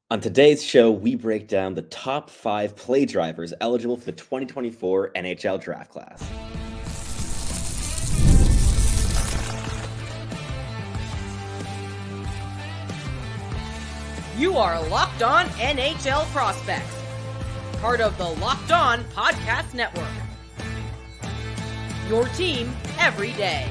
On today's show, we break down the top 5 playdrivers eligible for the 2024 NHL Draft Class. You are Locked On NHL Prospects, part of the Locked On Podcast Network. Your team every day.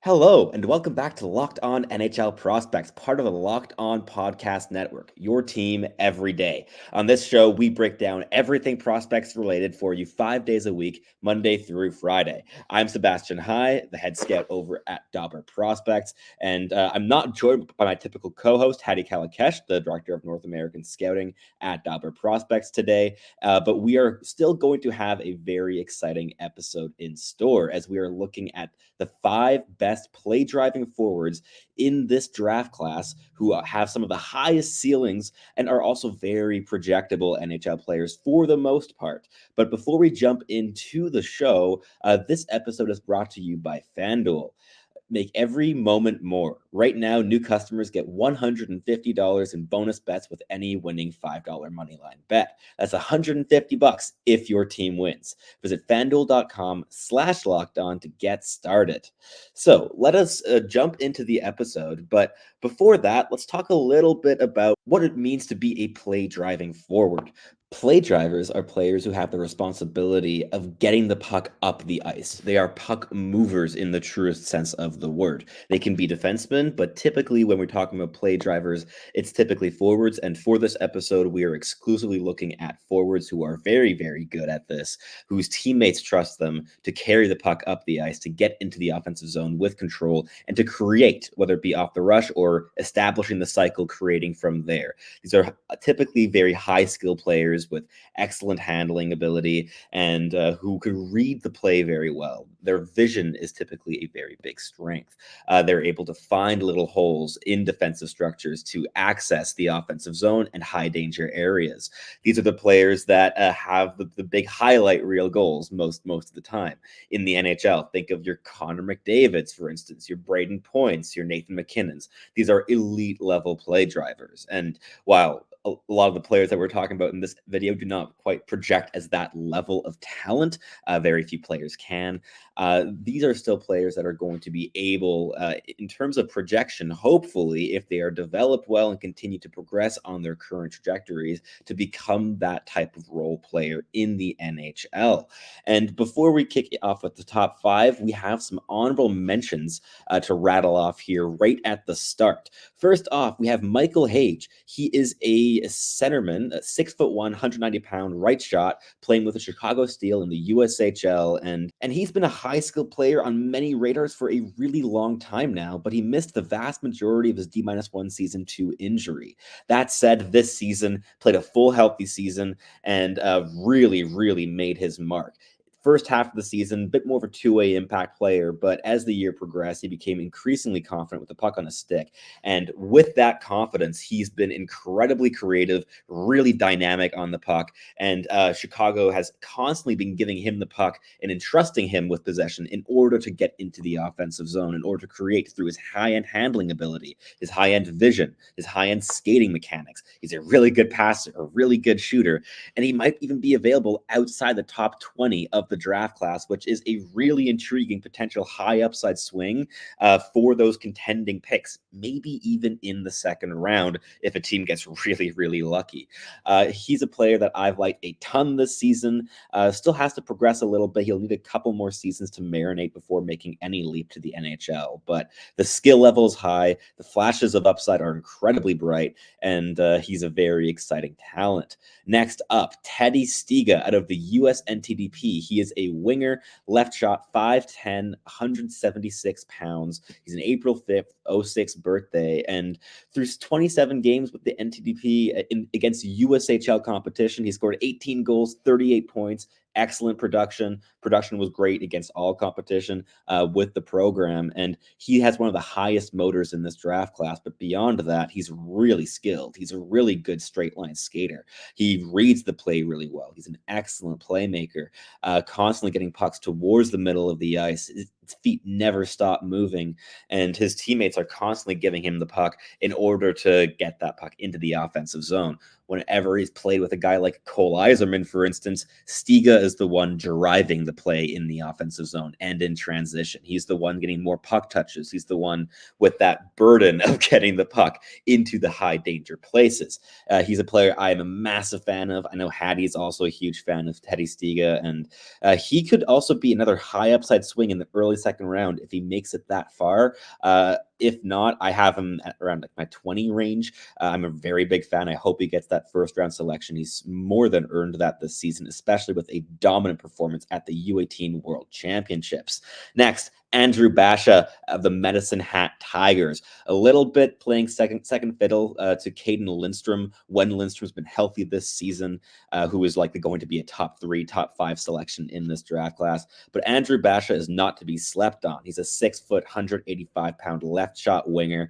Hello, and welcome back to Locked On NHL Prospects, part of the Locked On Podcast Network, your team every day. On this show, we break down everything prospects related for you 5 days a week, Monday through Friday. I'm Sebastian the head scout over at Dauber Prospects, and I'm not joined by my typical co-host, Hadi Kalakesh, the Director of North American Scouting at Dauber Prospects today, but we are still going to have a very exciting episode in store as we are looking at the 5 best play driving forwards in this draft class who have some of the highest ceilings and are also very projectable NHL players for the most part. But before we jump into the show, this episode is brought to you by FanDuel. Make every moment more. Right now, new customers get $150 in bonus bets with any winning $5 moneyline bet. That's $150 if your team wins. Visit fanduel.com/lockedon to get started. So let us jump into the episode. But before that, let's talk a little bit about what it means to be a play driving forward. Play drivers are players who have the responsibility of getting the puck up the ice. They are puck movers in the truest sense of the word. They can be defensemen, but typically when we're talking about play drivers, it's typically forwards. And for this episode, we are exclusively looking at forwards who are very, very good at this, whose teammates trust them to carry the puck up the ice, to get into the offensive zone with control, and to create, whether it be off the rush or establishing the cycle, creating from there. These are typically very high skill players with excellent handling ability and who can read the play very well. Their vision is typically a very big strength. They're able to find little holes in defensive structures to access the offensive zone and high danger areas. These are the players that have the big highlight reel goals most of the time in the NHL. Think of your Connor McDavids, for instance, your Braden Points, your Nathan McKinnons. These are elite level play drivers. And while a lot of the players that we're talking about in this video do not quite project as that level of talent, very few players can. These are still players that are going to be able, in terms of projection, hopefully, if they are developed well and continue to progress on their current trajectories, to become that type of role player in the NHL. And before we kick it off with the top 5, we have some honorable mentions to rattle off here right at the start. First off, we have Michael Hage. He is a centerman, a 6'1", 190-pound right shot, playing with the Chicago Steel in the USHL, and he's been a high-skilled player on many radars for a really long time now, but he missed the vast majority of his D-1 season to injury. That said, this season played a full healthy season and really made his mark. First half of the season, a bit more of a two-way impact player, but as the year progressed, he became increasingly confident with the puck on a stick. And with that confidence, he's been incredibly creative, really dynamic on the puck. And Chicago has constantly been giving him the puck and entrusting him with possession in order to get into the offensive zone, in order to create through his high-end handling ability, his high-end vision, his high-end skating mechanics. He's a really good passer, a really good shooter, and he might even be available outside the top 20 of the draft class, which is a really intriguing potential high upside swing for those contending picks, maybe even in the second round if a team gets really lucky. He's a player that I've liked a ton this season. Still has to progress a little bit. He'll need a couple more seasons to marinate before making any leap to the NHL, but the skill level is high. The flashes of upside are incredibly bright, and he's a very exciting talent. Next up, Teddy Stiga out of the US NTDP. He is a winger, left shot, 5'10", 176 pounds. He's an April 5th, 06 birthday. And through 27 games with the NTDP against USHL competition, he scored 18 goals, 38 points, excellent production. Production was great against all competition with the program. And he has one of the highest motors in this draft class. But beyond that, he's really skilled. He's a really good straight line skater. He reads the play really well. He's an excellent playmaker, constantly getting pucks towards the middle of the ice. His feet never stop moving, and his teammates are constantly giving him the puck in order to get that puck into the offensive zone. Whenever he's played with a guy like Cole Yzerman, for instance, Stiga is the one driving the play in the offensive zone and in transition. He's the one getting more puck touches. He's the one with that burden of getting the puck into the high danger places. He's a player I am a massive fan of. I know Hattie's also a huge fan of Teddy Stiga, and he could also be another high upside swing in the early second round if he makes it that far. If not, I have him at around like my 20 range. I'm a very big fan. I hope he gets that first round selection. He's more than earned that this season, especially with a dominant performance at the U18 World Championships. Next, Andrew Basha of the Medicine Hat Tigers. A little bit playing second fiddle to Cayden Lindstrom when Lindstrom's been healthy this season, who is likely going to be a top 3, top 5 selection in this draft class. But Andrew Basha is not to be slept on. He's a 6 foot, 185-pound left shot winger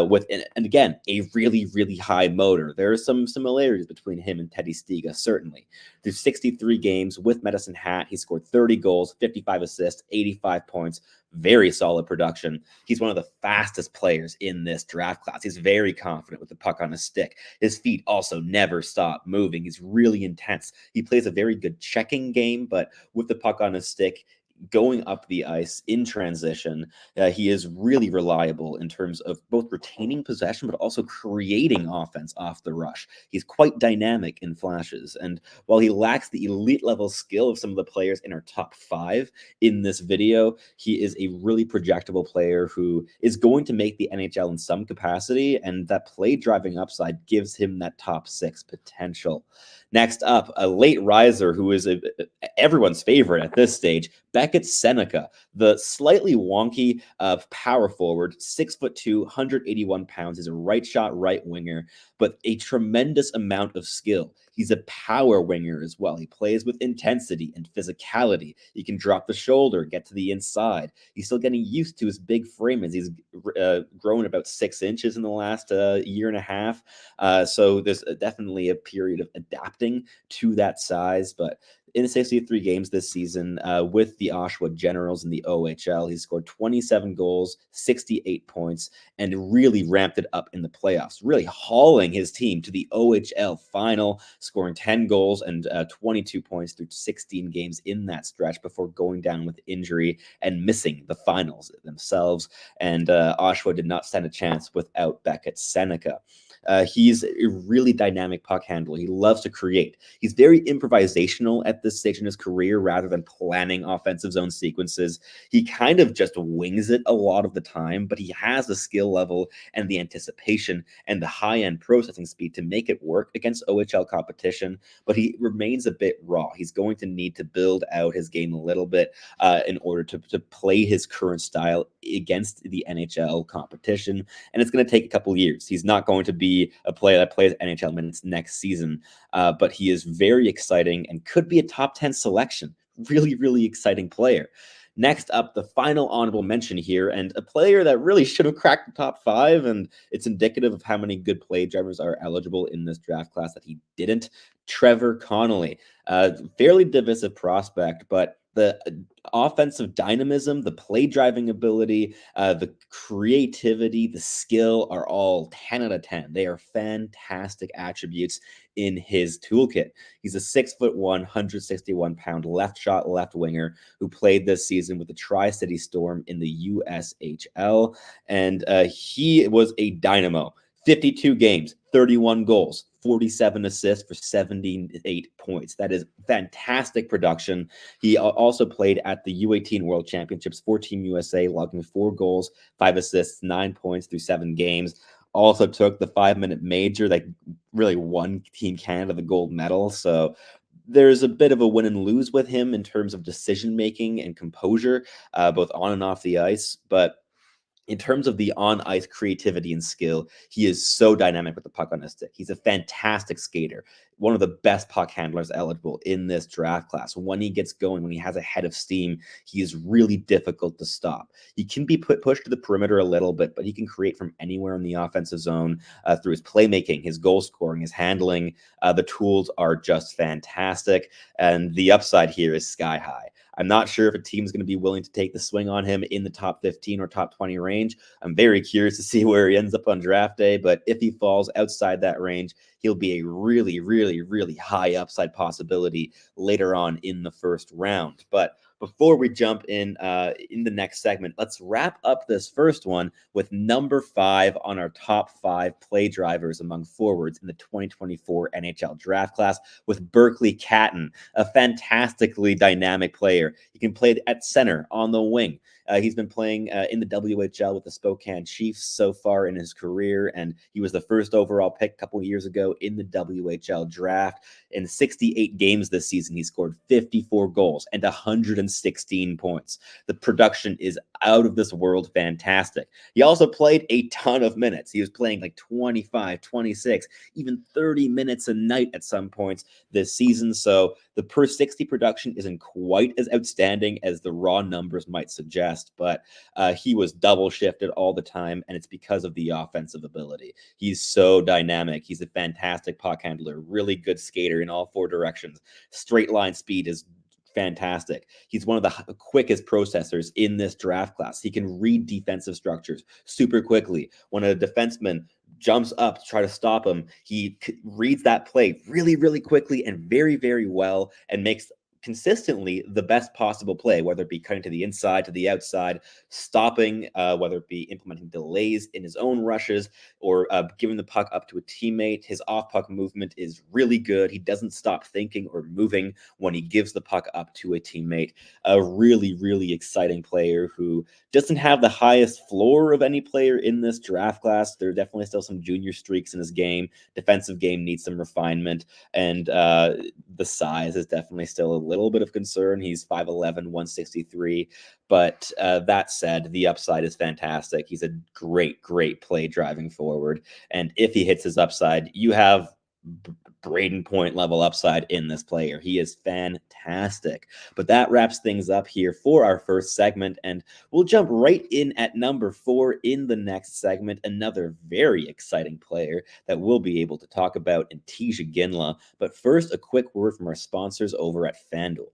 with, and again, a really, really high motor. There are some similarities between him and Teddy Stiga, certainly. Through 63 games with Medicine Hat, he scored 30 goals, 55 assists, 85 points. Very solid production. He's one of the fastest players in this draft class. He's very confident with the puck on his stick. His feet also never stop moving. He's really intense. He plays a very good checking game, but with the puck on his stick, going up the ice in transition, he is really reliable in terms of both retaining possession, but also creating offense off the rush. He's quite dynamic in flashes. And while he lacks the elite level skill of some of the players in our top 5 in this video, he is a really projectable player who is going to make the NHL in some capacity. And that play driving upside gives him that top 6 potential. Next up, a late riser who is everyone's favorite at this stage, Beckett Seneca, the slightly wonky power forward, 6'2", 181 pounds. He's a right shot right winger, but a tremendous amount of skill. He's a power winger as well. He plays with intensity and physicality. He can drop the shoulder, get to the inside. He's still getting used to his big frame as he's grown about 6 inches in the last year and a half. So there's definitely a period of adapting to that size, but in 63 games this season with the Oshawa Generals in the OHL, he scored 27 goals, 68 points, and really ramped it up in the playoffs, really hauling his team to the OHL final, scoring 10 goals and 22 points through 16 games in that stretch before going down with injury and missing the finals themselves. And Oshawa did not stand a chance without Beckett Seneca. He's a really dynamic puck handler. He loves to create. He's very improvisational at this stage in his career rather than planning offensive zone sequences. He kind of just wings it a lot of the time, but he has the skill level and the anticipation and the high-end processing speed to make it work against OHL competition, but he remains a bit raw. He's going to need to build out his game a little bit in order to play his current style against the NHL competition, and it's going to take a couple years. He's not going to be a player that plays NHL minutes next season, but he is very exciting and could be a top 10 selection. Really, really exciting player. Next up, the final honorable mention here, and a player that really should have cracked the top 5, and it's indicative of how many good play drivers are eligible in this draft class that he didn't. Trevor Connelly, fairly divisive prospect, but the offensive dynamism, the play driving ability, the creativity, the skill are all 10 out of 10. They are fantastic attributes in his toolkit. He's a 6'1", 161-pound left shot left winger who played this season with the Tri-City Storm in the USHL, and he was a dynamo. 52 games, 31 goals, 47 assists for 78 points. That is fantastic production. He also played at the U18 World Championships for Team USA, logging 4 goals, 5 assists, 9 points through 7 games. Also took the 5-minute major that really won Team Canada the gold medal. So there's a bit of a win and lose with him in terms of decision-making and composure, both on and off the ice. But in terms of the on-ice creativity and skill, he is so dynamic with the puck on his stick. He's a fantastic skater, one of the best puck handlers eligible in this draft class. When he gets going, when he has a head of steam, he is really difficult to stop. He can be pushed to the perimeter a little bit, but he can create from anywhere in the offensive zone through his playmaking, his goal scoring, his handling. The tools are just fantastic, and the upside here is sky high. I'm not sure if a team's going to be willing to take the swing on him in the top 15 or top 20 range. I'm very curious to see where he ends up on draft day, but if he falls outside that range, he'll be a really, really, really high upside possibility later on in the first round. But before we jump in the next segment, let's wrap up this first one with number 5 on our top 5 play drivers among forwards in the 2024 NHL Draft Class with Berkly Catton, a fantastically dynamic player. He can play at center, on the wing. He's been playing in the WHL with the Spokane Chiefs so far in his career, and he was the first overall pick a couple years ago in the WHL draft. In 68 games this season, he scored 54 goals and 116 points. The production is out of this world fantastic. He also played a ton of minutes. He was playing like 25, 26, even 30 minutes a night at some points this season. So the per 60 production isn't quite as outstanding as the raw numbers might suggest, but he was double shifted all the time, and it's because of the offensive ability. He's so dynamic. He's a fantastic puck handler, really good skater in all 4 directions. Straight line speed is fantastic. He's one of the quickest processors in this draft class. He can read defensive structures super quickly. When a defenseman jumps up to try to stop him, he reads that play really, really quickly and very, very well, and makes consistently the best possible play, whether it be cutting to the inside, to the outside, stopping, whether it be implementing delays in his own rushes, or giving the puck up to a teammate. His off-puck movement is really good. He doesn't stop thinking or moving when he gives the puck up to a teammate. A really, really exciting player who doesn't have the highest floor of any player in this draft class. There are definitely still some junior streaks in his game. Defensive game needs some refinement, and the size is definitely still a little bit of concern. He's 5'11", 163. But that said, the upside is fantastic. He's a great, great play driving forward. And if he hits his upside, you have Braden Point level upside in this player. He is fantastic. But that wraps things up here for our first segment, and we'll jump right in at number 4 in the next segment. Another very exciting player that we'll be able to talk about in Iginla. But first, a quick word from our sponsors over at FanDuel.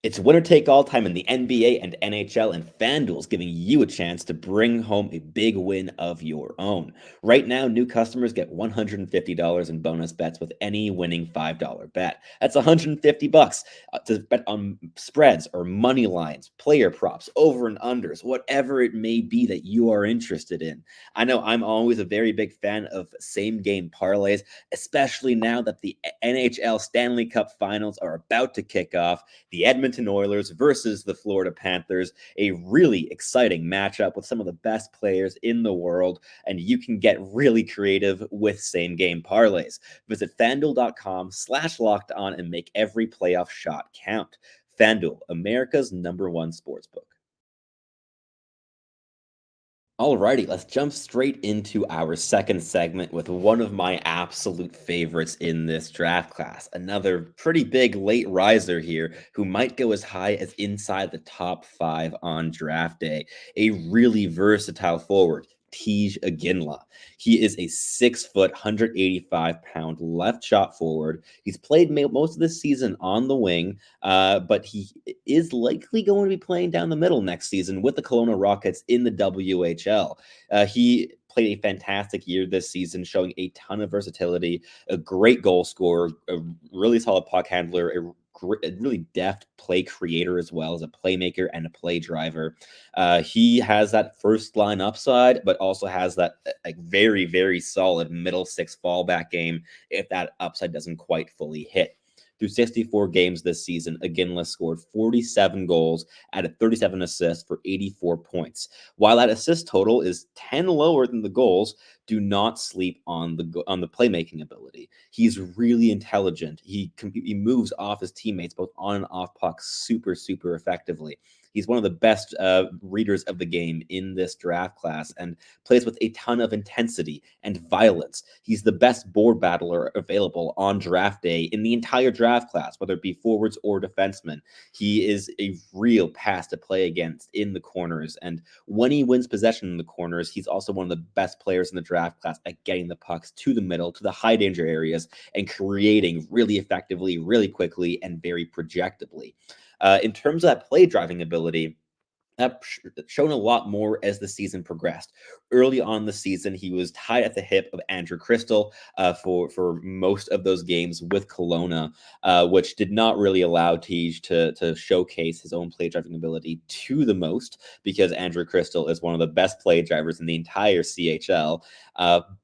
It's winner-take-all time in the NBA and NHL, and FanDuel's giving you a chance to bring home a big win of your own. Right now, new customers get $150 in bonus bets with any winning $5 bet. That's $150 to bet on spreads or money lines, player props, over and unders, whatever it may be that you are interested in. I know I'm always a very big fan of same-game parlays, especially now that the NHL Stanley Cup Finals are about to kick off. The Edmonton Oilers versus the Florida Panthers, a really exciting matchup with some of the best players in the world, and you can get really creative with same game parlays. Visit fanduel.com/lockedon and make every playoff shot count. FanDuel, America's #1 sportsbook. Alrighty, let's jump straight into our second segment with one of my absolute favorites in this draft class. Another pretty big late riser here who might go as high as inside the top 5 on draft day. A really versatile forward, Iginla. He is a 6-foot, 185-pound left shot forward. He's played most of this season on the wing, but he is likely going to be playing down the middle next season with the Kelowna Rockets in the WHL. He played a fantastic year this season, showing a ton of versatility, a great goal scorer, a really solid puck handler, a really deft play creator as well as a playmaker and a play driver. He has that first line upside, but also has that like very, very solid middle 6 fallback game if that upside doesn't quite fully hit. Through 64 games this season, Iginla scored 47 goals, added 37 assists for 84 points. While that assist total is 10 lower than the goals, do not sleep on the playmaking ability. He's really intelligent. He moves off his teammates both on and off puck super, super effectively. He's one of the best readers of the game in this draft class and plays with a ton of intensity and violence. He's the best board battler available on draft day in the entire draft class, whether it be forwards or defensemen. He is a real pass to play against in the corners, and when he wins possession in the corners, he's also one of the best players in the draft class at getting the pucks to the middle, to the high danger areas, and creating really effectively, really quickly, and very projectably. In terms of that play driving ability, that shown a lot more as the season progressed. Early on the season, he was tied at the hip of Andrew Crystal for most of those games with Kelowna, which did not really allow Tej to showcase his own play driving ability to the most, because Andrew Crystal is one of the best play drivers in the entire CHL.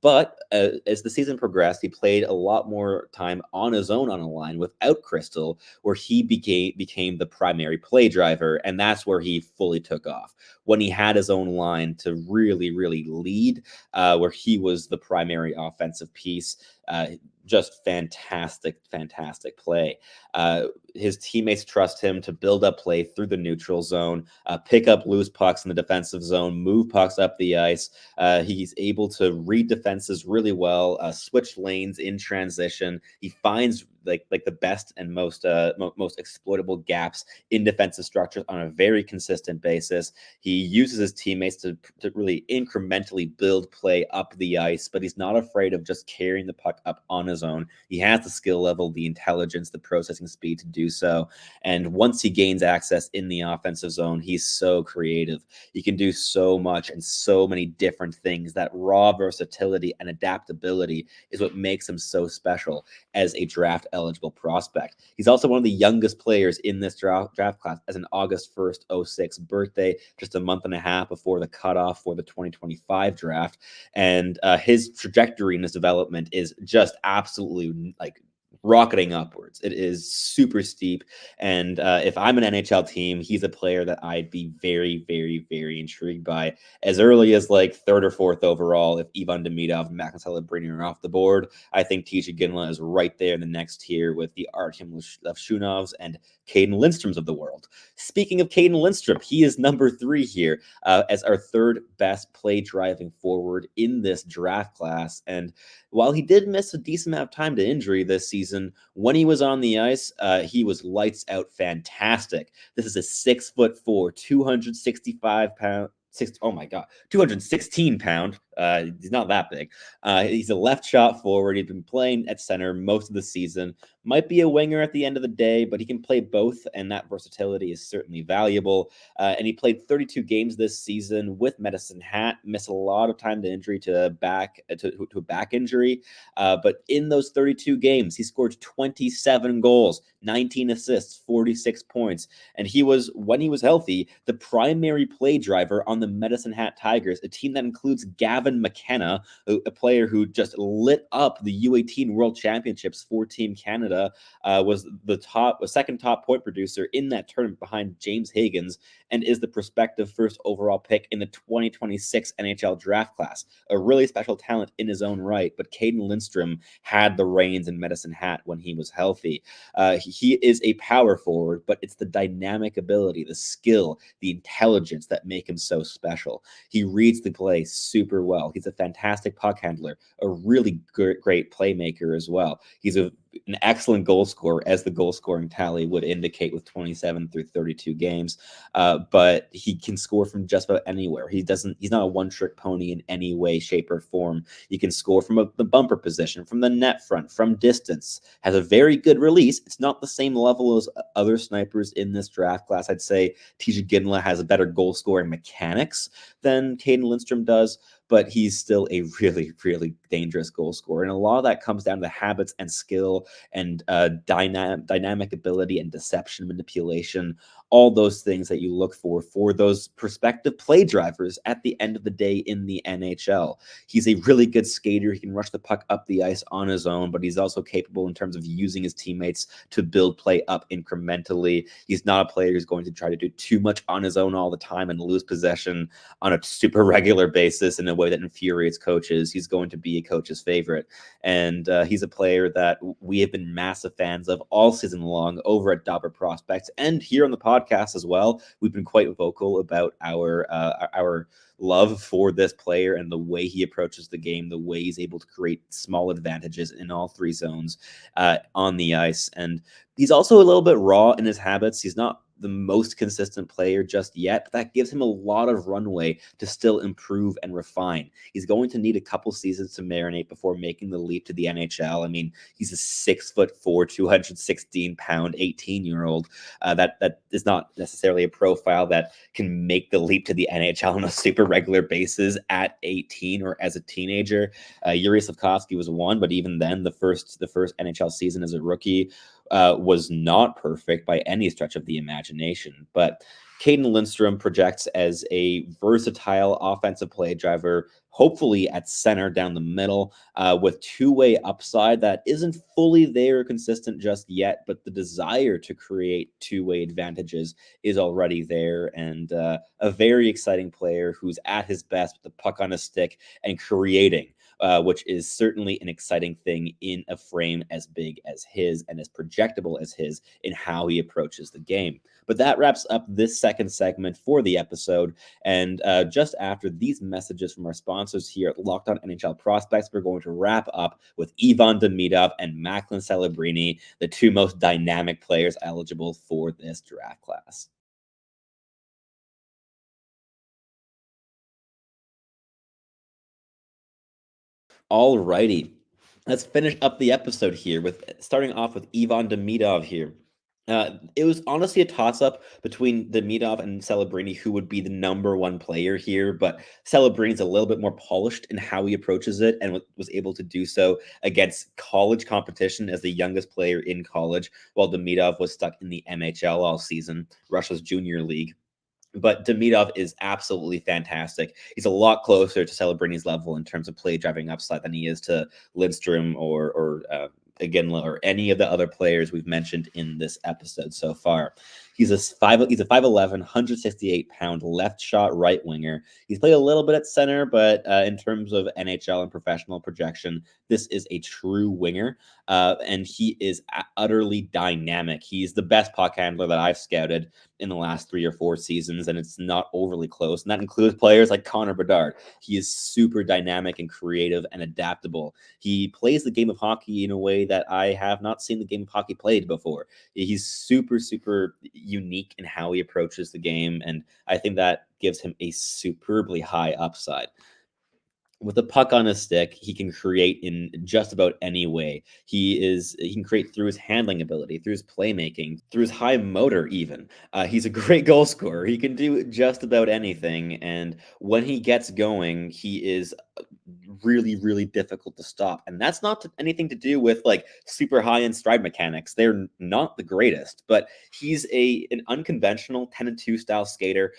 But as the season progressed, he played a lot more time on his own on a line without Crystal, where he became the primary play driver, and that's where he fully took off. When he had his own line to really lead, where he was the primary offensive piece. Just fantastic play. His teammates trust him to build up play through the neutral zone, pick up loose pucks in the defensive zone, move pucks up the ice. He's able to read defenses really well, switch lanes in transition. He finds like the best and most exploitable gaps in defensive structures on a very consistent basis. He uses his teammates to really incrementally build play up the ice, but he's not afraid of just carrying the puck up on his own. He has the skill level, the intelligence, the processing speed to do so. And once he gains access in the offensive zone, he's so creative. He can do so much and so many different things. That raw versatility and adaptability is what makes him so special as a draft eligible prospect. He's also one of the youngest players in this draft class, as an August 1st, 06 birthday, just a month and a half before the cutoff for the 2025 draft. And his trajectory in his development is just absolutely like rocketing upwards. It is super steep. And if I'm an NHL team, he's a player that I'd be very intrigued by as early as like third or fourth overall. If Ivan Demidov and Macklin Celebrini are off the board, I think Iginla is right there in the next tier with the Artem Levshunovs and Cayden Lindstroms of the world. Speaking of Cayden Lindstrom, he is number 3 here as our third best play driving forward in this draft class. And while he did miss a decent amount of time to injury this season, when he was on the ice, he was lights out fantastic. This is a 6'4", 265 pound. 216 pound. He's not that big. He's a left shot forward. He's been playing at center most of the season. Might be a winger at the end of the day, but he can play both, and that versatility is certainly valuable. And he played 32 games this season with Medicine Hat. Missed a lot of time to injury to a back injury. But in those 32 games, he scored 27 goals, 19 assists, 46 points. And he was, when he was healthy, the primary play driver on the Medicine Hat Tigers, a team that includes Gavin McKenna, a player who just lit up the U18 World Championships for Team Canada, was the second top point producer in that tournament behind James Higgins, and is the prospective first overall pick in the 2026 NHL Draft Class. A really special talent in his own right, but Cayden Lindstrom had the reins in Medicine Hat when he was healthy. He is a power forward, but it's the dynamic ability, the skill, the intelligence that make him so special. He reads the play super well. He's a fantastic puck handler, a really great playmaker as well. He's an excellent goal scorer, as the goal scoring tally would indicate with 27 through 32 games. But he can score from just about anywhere. He's not a one-trick pony in any way, shape, or form. He can score from the bumper position, from the net front, from distance. Has a very good release. It's not the same level as other snipers in this draft class. I'd say Iginla has a better goal scoring mechanics than Cayden Lindstrom does, but he's still a really dangerous goal scorer. And a lot of that comes down to habits and skill and dynamic ability and deception, manipulation, all those things that you look for those prospective play drivers at the end of the day in the NHL. He's a really good skater. He can rush the puck up the ice on his own, but he's also capable in terms of using his teammates to build play up incrementally. He's not a player who's going to try to do too much on his own all the time and lose possession on a super regular basis in a way that infuriates coaches. He's going to be a coach's favorite. And he's a player that we have been massive fans of all season long over at Dobber Prospects and here on the podcast. podcast as well, we've been quite vocal about our love for this player and the way he approaches the game, the way he's able to create small advantages in all three zones on the ice. And he's also a little bit raw in his habits. He's not the most consistent player just yet, but that gives him a lot of runway to still improve and refine. He's going to need a couple seasons to marinate before making the leap to the NHL. I mean, he's a 6'4", 216-pound 18-year-old. That is not necessarily a profile that can make the leap to the NHL on a super regular basis at 18 or as a teenager. Yuri Slafkovsky was one, but even then, the first NHL season as a rookie was not perfect by any stretch of the imagination. But Cayden Lindstrom projects as a versatile offensive play driver, hopefully at center down the middle, with two-way upside that isn't fully there or consistent just yet, but the desire to create two-way advantages is already there, and a very exciting player who's at his best with the puck on his stick and creating. Which is certainly an exciting thing in a frame as big as his and as projectable as his in how he approaches the game. But that wraps up this second segment for the episode. And just after these messages from our sponsors here at Locked On NHL Prospects, we're going to wrap up with Ivan Demidov and Macklin Celebrini, the two most dynamic players eligible for this draft class. Alrighty, let's finish up the episode here with starting off with Ivan Demidov here. It was honestly a toss-up between Demidov and Celebrini, who would be the number one player here, but Celebrini's a little bit more polished in how he approaches it and was able to do so against college competition as the youngest player in college, while Demidov was stuck in the NHL all season, Russia's junior league. But Demidov is absolutely fantastic. He's a lot closer to Celebrini's level in terms of play driving upside than he is to Lindstrom or Iginla or any of the other players we've mentioned in this episode so far. He's a 5'11", 168-pound left shot right winger. He's played a little bit at center, but in terms of NHL and professional projection, this is a true winger, and he is utterly dynamic. He's the best puck handler that I've scouted in the last 3 or 4 seasons, and it's not overly close. And that includes players like Connor Bedard. He is super dynamic and creative and adaptable. He plays the game of hockey in a way that I have not seen the game of hockey played before. He's super, super unique in how he approaches the game, and I think that gives him a superbly high upside. With the puck on his stick, he can create in just about any way. He can create through his handling ability, through his playmaking, through his high motor even. He's a great goal scorer. He can do just about anything, and when he gets going, he is really, really difficult to stop. And that's not anything to do with like super high end stride mechanics. They're not the greatest, but he's an unconventional 10 and 2 style skater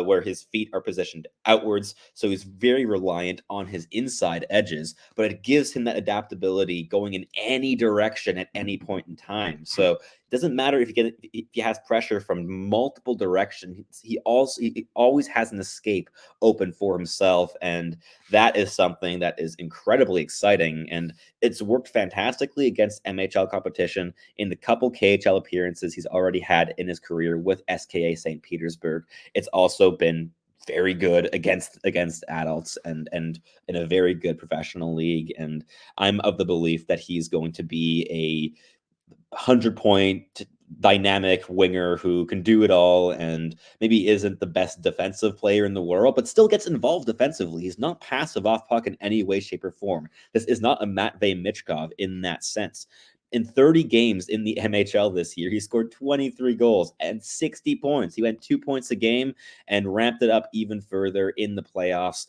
where his feet are positioned outwards. So he's very reliant on his inside edges, but it gives him that adaptability going in any direction at any point in time. So it doesn't matter if he has pressure from multiple directions. He always has an escape open for himself, and that is something that is incredibly exciting. And it's worked fantastically against MHL competition in the couple KHL appearances he's already had in his career with SKA St. Petersburg. It's also been very good against adults and in a very good professional league. And I'm of the belief that he's going to be a 100-point dynamic winger who can do it all and maybe isn't the best defensive player in the world, but still gets involved defensively. He's not passive off puck in any way, shape, or form. This is not a Matvey Michkov in that sense. In 30 games in the MHL this year, he scored 23 goals and 60 points. He went 2 points a game and ramped it up even further in the playoffs.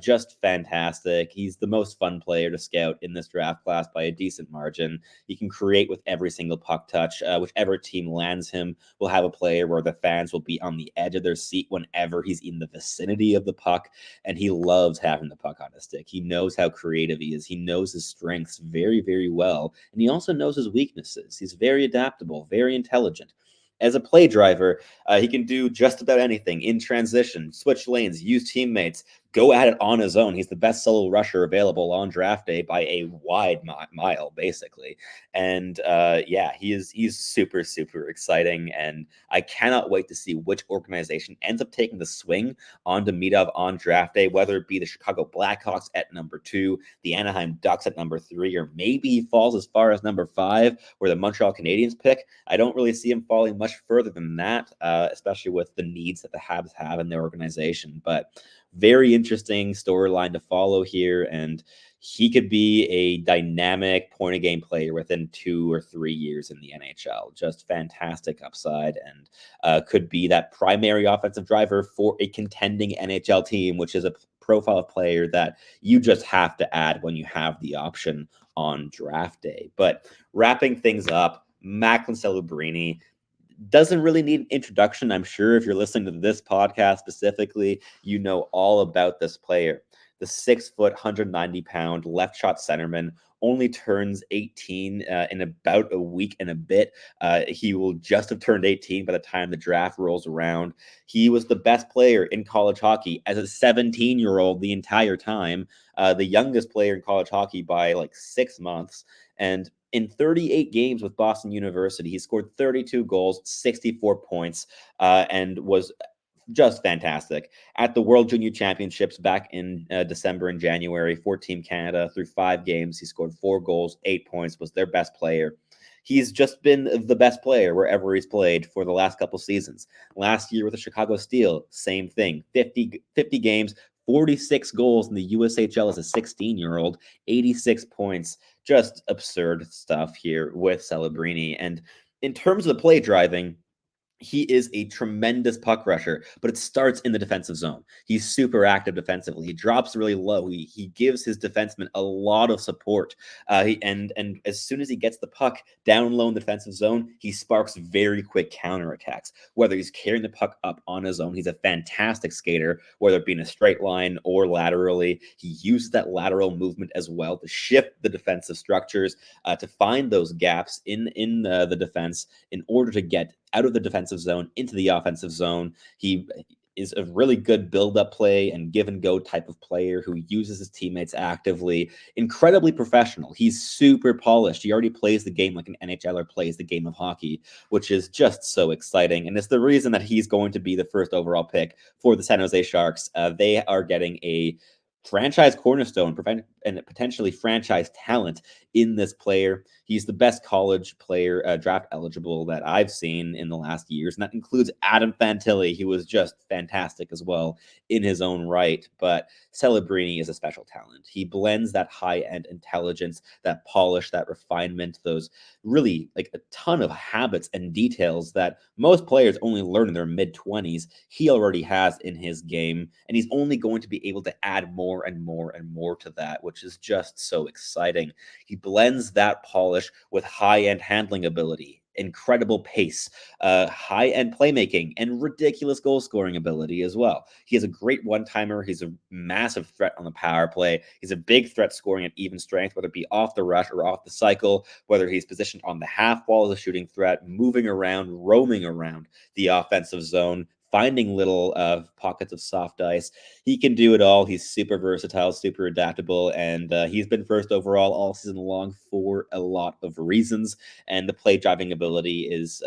Just fantastic. He's the most fun player to scout in this draft class by a decent margin. He can create with every single puck touch. Whichever team lands him will have a player where the fans will be on the edge of their seat whenever he's in the vicinity of the puck, and he loves having the puck on his stick. He knows how creative he is. He knows his strengths very, very well, and he also knows his weaknesses. He's very adaptable, very intelligent. As a play driver, he can do just about anything in transition, switch lanes, use teammates, go at it on his own. He's the best solo rusher available on draft day by a wide mile, basically. And he's super, super exciting. And I cannot wait to see which organization ends up taking the swing on Demidov on draft day, whether it be the Chicago Blackhawks at number 2, the Anaheim Ducks at number 3, or maybe he falls as far as number 5, where the Montreal Canadiens pick. I don't really see him falling much further than that, especially with the needs that the Habs have in their organization. But very interesting storyline to follow here, and he could be a dynamic point of game player within 2 or 3 years in the NHL. Just fantastic upside, and could be that primary offensive driver for a contending NHL team, which is a profile of player that you just have to add when you have the option on draft day. But wrapping things up, Macklin Celebrini doesn't really need an introduction. I'm sure if you're listening to this podcast specifically, you know all about this player. The 6 foot, 190-pound left shot centerman only turns 18 in about a week and a bit. He will just have turned 18 by the time the draft rolls around. He was the best player in college hockey as a 17-year-old the entire time, the youngest player in college hockey by like 6 months. And in 38 games with Boston University, he scored 32 goals, 64 points, and was just fantastic. At the World Junior Championships back in December and January for Team Canada, through 5 games, he scored 4 goals, 8 points, was their best player. He's just been the best player wherever he's played for the last couple seasons. Last year with the Chicago Steel, same thing. 50 games, 46 goals in the USHL as a 16-year-old, 86 points. Just absurd stuff here with Celebrini. And in terms of the play driving, he is a tremendous puck rusher, but it starts in the defensive zone. He's super active defensively. He drops really low. He gives his defenseman a lot of support. And as soon as he gets the puck down low in the defensive zone, he sparks very quick counterattacks. Whether he's carrying the puck up on his own, he's a fantastic skater, whether it be in a straight line or laterally. He uses that lateral movement as well to shift the defensive structures, to find those gaps in the defense in order to get out of the defensive zone into the offensive zone. He is a really good build-up play and give-and-go type of player who uses his teammates actively. Incredibly professional. He's super polished. He already plays the game like an NHLer plays the game of hockey, which is just so exciting. And it's the reason that he's going to be the first overall pick for the San Jose Sharks. They are getting a franchise cornerstone and potentially franchise talent in this player. He's the best college player draft eligible that I've seen in the last years, and that includes Adam Fantilli. He was just fantastic as well in his own right. But Celebrini is a special talent. He blends that high-end intelligence, that polish, that refinement, those really like a ton of habits and details that most players only learn in their mid-20s. He already has in his game, and he's only going to be able to add more and more and more to that, which is just so exciting. He blends that polish with high-end handling ability, incredible pace, high-end playmaking, and ridiculous goal-scoring ability as well. He has a great one-timer. He's a massive threat on the power play. He's a big threat scoring at even strength, whether it be off the rush or off the cycle, whether he's positioned on the half wall as a shooting threat, moving around, roaming around the offensive zone, finding little pockets of soft ice. He can do it all. He's super versatile, super adaptable, and he's been first overall all season long for a lot of reasons. And the play driving ability is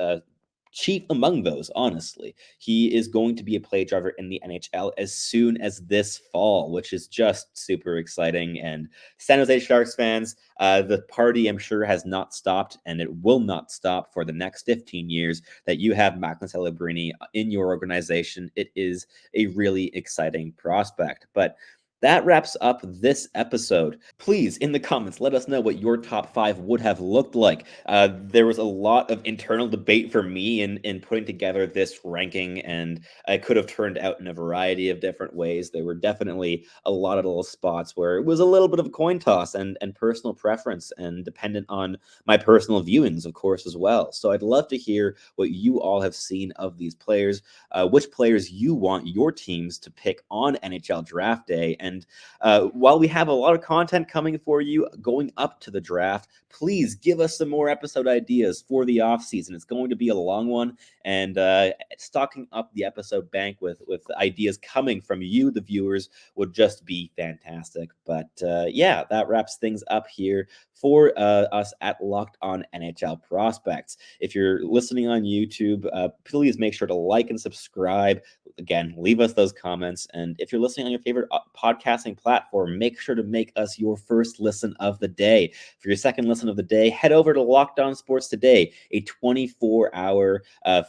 chief among those, honestly. He is going to be a play driver in the NHL as soon as this fall, which is just super exciting. And San Jose Sharks fans, the party, I'm sure, has not stopped, and it will not stop for the next 15 years that you have Macklin Celebrini in your organization. It is a really exciting prospect. But that wraps up this episode. Please, in the comments, let us know what your top 5 would have looked like. There was a lot of internal debate for me in putting together this ranking, and it could have turned out in a variety of different ways. There were definitely a lot of little spots where it was a little bit of a coin toss and personal preference, and dependent on my personal viewings, of course, as well. So I'd love to hear what you all have seen of these players, which players you want your teams to pick on NHL Draft Day, and And while we have a lot of content coming for you going up to the draft, please give us some more episode ideas for the off season. It's going to be a long one, and stocking up the episode bank with ideas coming from you, the viewers, would just be fantastic. But yeah, that wraps things up here for us at Locked On NHL Prospects. If you're listening on YouTube, please make sure to like and subscribe. Again, leave us those comments. And if you're listening on your favorite podcasting platform, make sure to make us your first listen of the day. For your second listen of the day, head over to Locked On Sports Today, a 24-hour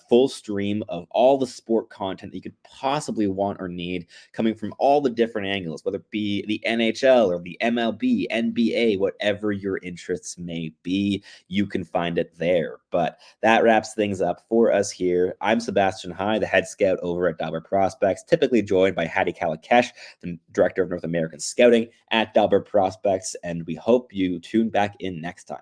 full stream of all the sport content that you could possibly want or need, coming from all the different angles, whether it be the NHL or the MLB, NBA, whatever your interests may be, you can find it there. But that wraps things up for us here. I'm Sebastian High, the head scout over at Dalbert Prospects, typically joined by Hattie Kalakash, the director of North American Scouting at Dalbert Prospects, and we hope you tune back in next time.